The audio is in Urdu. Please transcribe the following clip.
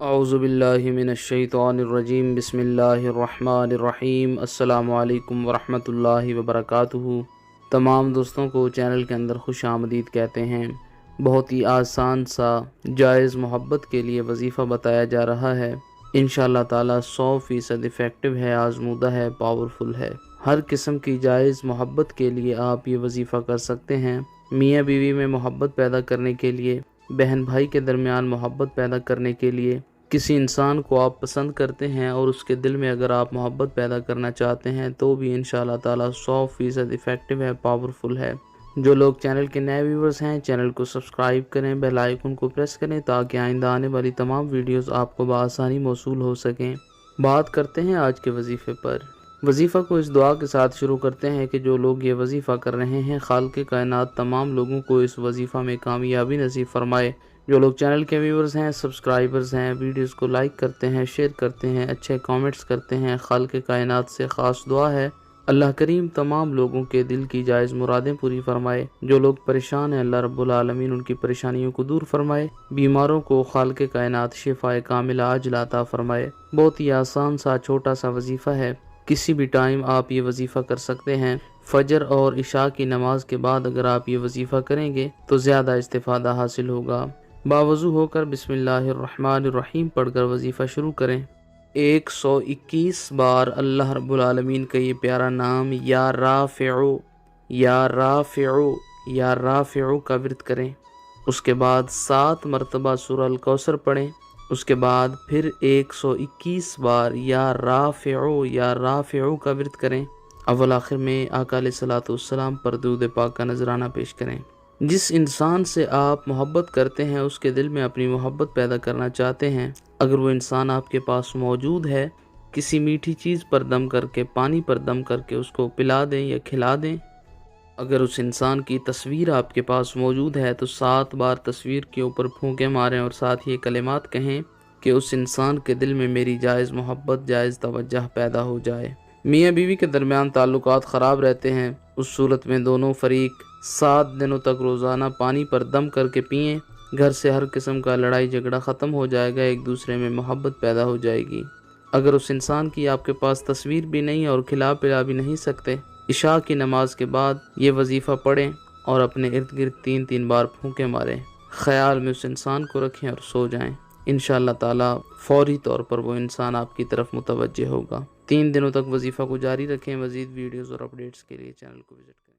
اعوذ باللہ من الشیطان الرجیم بسم اللہ الرحمن الرحیم السلام علیکم ورحمۃ اللہ وبرکاتہ۔ تمام دوستوں کو چینل کے اندر خوش آمدید کہتے ہیں۔ بہت ہی آسان سا جائز محبت کے لیے وظیفہ بتایا جا رہا ہے۔ انشاءاللہ تعالی 100% افیکٹو ہے، آزمودہ ہے، پاورفل ہے۔ ہر قسم کی جائز محبت کے لیے آپ یہ وظیفہ کر سکتے ہیں۔ میاں بیوی میں محبت پیدا کرنے کے لیے، بہن بھائی کے درمیان محبت پیدا کرنے کے لیے، کسی انسان کو آپ پسند کرتے ہیں اور اس کے دل میں اگر آپ محبت پیدا کرنا چاہتے ہیں تو بھی انشاءاللہ تعالی 100% افیکٹو ہے، پاورفل ہے۔ جو لوگ چینل کے نئے ویورز ہیں، چینل کو سبسکرائب کریں، بیل آئیکن کو پریس کریں تاکہ آئندہ آنے والی تمام ویڈیوز آپ کو بآسانی موصول ہو سکیں۔ بات کرتے ہیں آج کے وظیفے پر۔ وظیفہ کو اس دعا کے ساتھ شروع کرتے ہیں کہ جو لوگ یہ وظیفہ کر رہے ہیں، خالق کائنات تمام لوگوں کو اس وظیفہ میں کامیابی نصیب فرمائے۔ جو لوگ چینل کے ویورز ہیں، سبسکرائبرز ہیں، ویڈیوز کو لائک کرتے ہیں، شیئر کرتے ہیں، اچھے کامنٹس کرتے ہیں، خالق کائنات سے خاص دعا ہے اللہ کریم تمام لوگوں کے دل کی جائز مرادیں پوری فرمائے۔ جو لوگ پریشان ہیں، اللہ رب العالمین ان کی پریشانیوں کو دور فرمائے۔ بیماروں کو خالق کائنات شفائے کاملہ عاجلہ عطا فرمائے۔ بہت ہی آسان سا چھوٹا سا وظیفہ ہے، کسی بھی ٹائم آپ یہ وظیفہ کر سکتے ہیں۔ فجر اور عشاء کی نماز کے بعد اگر آپ یہ وظیفہ کریں گے تو زیادہ استفادہ حاصل ہوگا۔ باوضو ہو کر بسم اللہ الرحمن الرحیم پڑھ کر وظیفہ شروع کریں۔ 121 بار اللہ رب العالمین کا یہ پیارا نام یا رافعو یا رافعو یا رافعو کا ورد کریں۔ اس کے بعد 7 مرتبہ سورہ الکوثر پڑھیں۔ اس کے بعد پھر 121 بار یا رافعو کا ورد کریں۔ اول آخر میں آقا علیہ الصلوۃ والسلام پر درود پاک کا نذرانہ پیش کریں۔ جس انسان سے آپ محبت کرتے ہیں، اس کے دل میں اپنی محبت پیدا کرنا چاہتے ہیں، اگر وہ انسان آپ کے پاس موجود ہے، کسی میٹھی چیز پر دم کر کے، پانی پر دم کر کے اس کو پلا دیں یا کھلا دیں۔ اگر اس انسان کی تصویر آپ کے پاس موجود ہے تو 7 بار تصویر کے اوپر پھونکے ماریں اور ساتھ یہ کلمات کہیں کہ اس انسان کے دل میں میری جائز محبت، جائز توجہ پیدا ہو جائے۔ میاں بیوی کے درمیان تعلقات خراب رہتے ہیں، اس صورت میں دونوں فریق 7 دنوں تک روزانہ پانی پر دم کر کے پئیں۔ گھر سے ہر قسم کا لڑائی جھگڑا ختم ہو جائے گا، ایک دوسرے میں محبت پیدا ہو جائے گی۔ اگر اس انسان کی آپ کے پاس تصویر بھی نہیں اور کھلا پلا بھی نہیں سکتے، عشاء کی نماز کے بعد یہ وظیفہ پڑھیں اور اپنے ارد گرد 3 بار پھونکے ماریں۔ خیال میں اس انسان کو رکھیں اور سو جائیں۔ انشاءاللہ تعالی فوری طور پر وہ انسان آپ کی طرف متوجہ ہوگا۔ 3 دنوں تک وظیفہ کو جاری رکھیں۔ مزید ویڈیوز اور اپڈیٹس کے لیے چینل کو وزٹ کریں۔